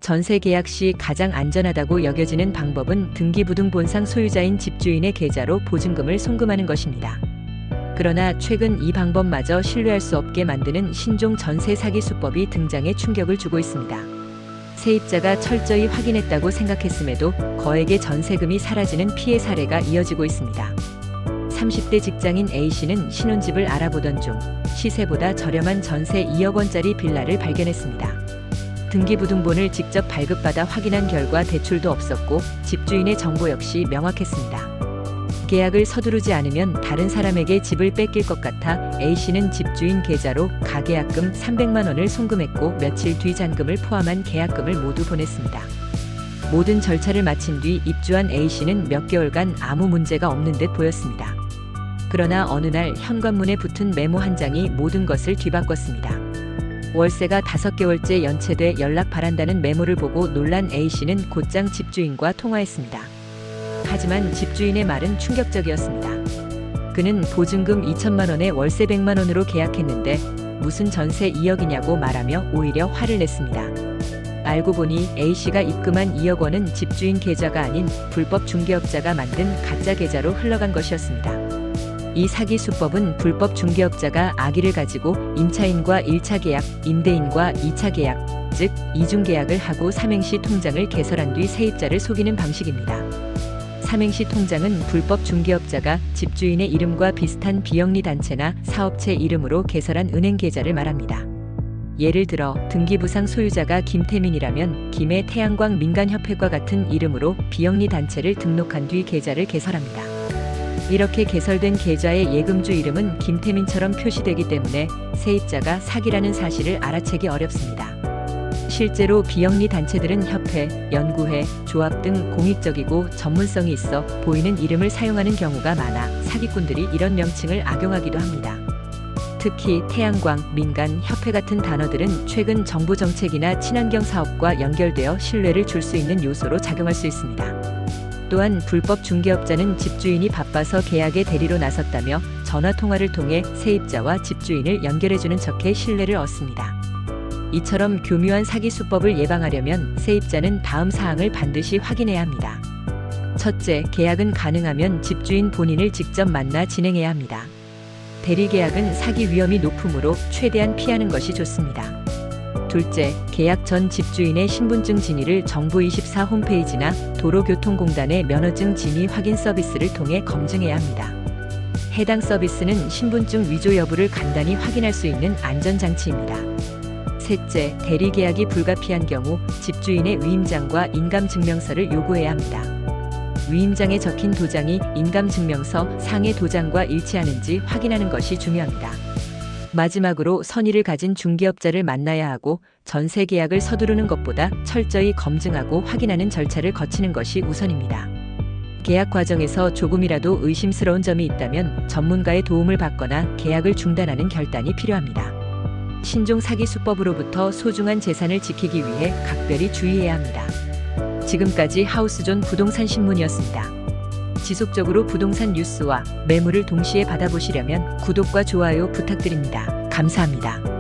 전세 계약 시 가장 안전하다고 여겨지는 방법은 등기부등본상 소유자인 집주인의 계좌로 보증금을 송금하는 것입니다. 그러나 최근 이 방법마저 신뢰할 수 없게 만드는 신종 전세 사기 수법이 등장해 충격을 주고 있습니다. 세입자가 철저히 확인했다고 생각했음에도 거액의 전세금이 사라지는 피해 사례가 이어지고 있습니다. 30대 직장인 A씨는 신혼집을 알아보던 중 시세보다 저렴한 전세 2억 원짜리 빌라를 발견했습니다. 등기부등본을 직접 발급받아 확인한 결과 대출도 없었고 집주인의 정보 역시 명확했습니다. 계약을 서두르지 않으면 다른 사람에게 집을 뺏길 것 같아 A씨는 집주인 계좌로 가계약금 300만 원을 송금했고 며칠 뒤 잔금을 포함한 계약금을 모두 보냈습니다. 모든 절차를 마친 뒤 입주한 A씨는 몇 개월간 아무 문제가 없는 듯 보였습니다. 그러나 어느 날 현관문에 붙은 메모 한 장이 모든 것을 뒤바꿨습니다. 월세가 5개월째 연체돼 연락 바란다는 메모를 보고 놀란 A씨는 곧장 집주인과 통화했습니다. 하지만 집주인의 말은 충격적이었습니다. 그는 보증금 2천만 원에 월세 100만 원으로 계약했는데 무슨 전세 2억이냐고 말하며 오히려 화를 냈습니다. 알고 보니 A씨가 입금한 2억 원은 집주인 계좌가 아닌 불법 중개업자가 만든 가짜 계좌로 흘러간 것이었습니다. 이 사기 수법은 불법 중개업자가 악의를 가지고 임차인과 1차 계약, 임대인과 2차 계약, 즉 이중계약을 하고 삼행시 통장을 개설한 뒤 세입자를 속이는 방식입니다. 삼행시 통장은 불법 중개업자가 집주인의 이름과 비슷한 비영리 단체나 사업체 이름으로 개설한 은행 계좌를 말합니다. 예를 들어 등기부상 소유자가 김태민이라면 김해 태양광 민간협회과 같은 이름으로 비영리 단체를 등록한 뒤 계좌를 개설합니다. 이렇게 개설된 계좌의 예금주 이름은 김태민처럼 표시되기 때문에 세입자가 사기라는 사실을 알아채기 어렵습니다. 실제로 비영리 단체들은 협회, 연구회, 조합 등 공익적이고 전문성이 있어 보이는 이름을 사용하는 경우가 많아 사기꾼들이 이런 명칭을 악용하기도 합니다. 특히 태양광, 민간, 협회 같은 단어들은 최근 정부 정책이나 친환경 사업과 연결되어 신뢰를 줄 수 있는 요소로 작용할 수 있습니다. 또한 불법 중개업자는 집주인이 바빠서 계약의 대리로 나섰다며 전화통화를 통해 세입자와 집주인을 연결해주는 척해 신뢰를 얻습니다. 이처럼 교묘한 사기 수법을 예방하려면 세입자는 다음 사항을 반드시 확인해야 합니다. 첫째, 계약은 가능하면 집주인 본인을 직접 만나 진행해야 합니다. 대리계약은 사기 위험이 높으므로 최대한 피하는 것이 좋습니다. 둘째, 계약 전 집주인의 신분증 진위를 정부24 홈페이지나 도로교통공단의 면허증 진위 확인 서비스를 통해 검증해야 합니다. 해당 서비스는 신분증 위조 여부를 간단히 확인할 수 있는 안전장치입니다. 셋째, 대리계약이 불가피한 경우 집주인의 위임장과 인감증명서를 요구해야 합니다. 위임장에 적힌 도장이 인감증명서 상의 도장과 일치하는지 확인하는 것이 중요합니다. 마지막으로 선의를 가진 중개업자를 만나야 하고 전세 계약을 서두르는 것보다 철저히 검증하고 확인하는 절차를 거치는 것이 우선입니다. 계약 과정에서 조금이라도 의심스러운 점이 있다면 전문가의 도움을 받거나 계약을 중단하는 결단이 필요합니다. 신종 사기 수법으로부터 소중한 재산을 지키기 위해 각별히 주의해야 합니다. 지금까지 하우스존 부동산 신문이었습니다. 지속적으로 부동산 뉴스와 매물을 동시에 받아보시려면 구독과 좋아요 부탁드립니다. 감사합니다.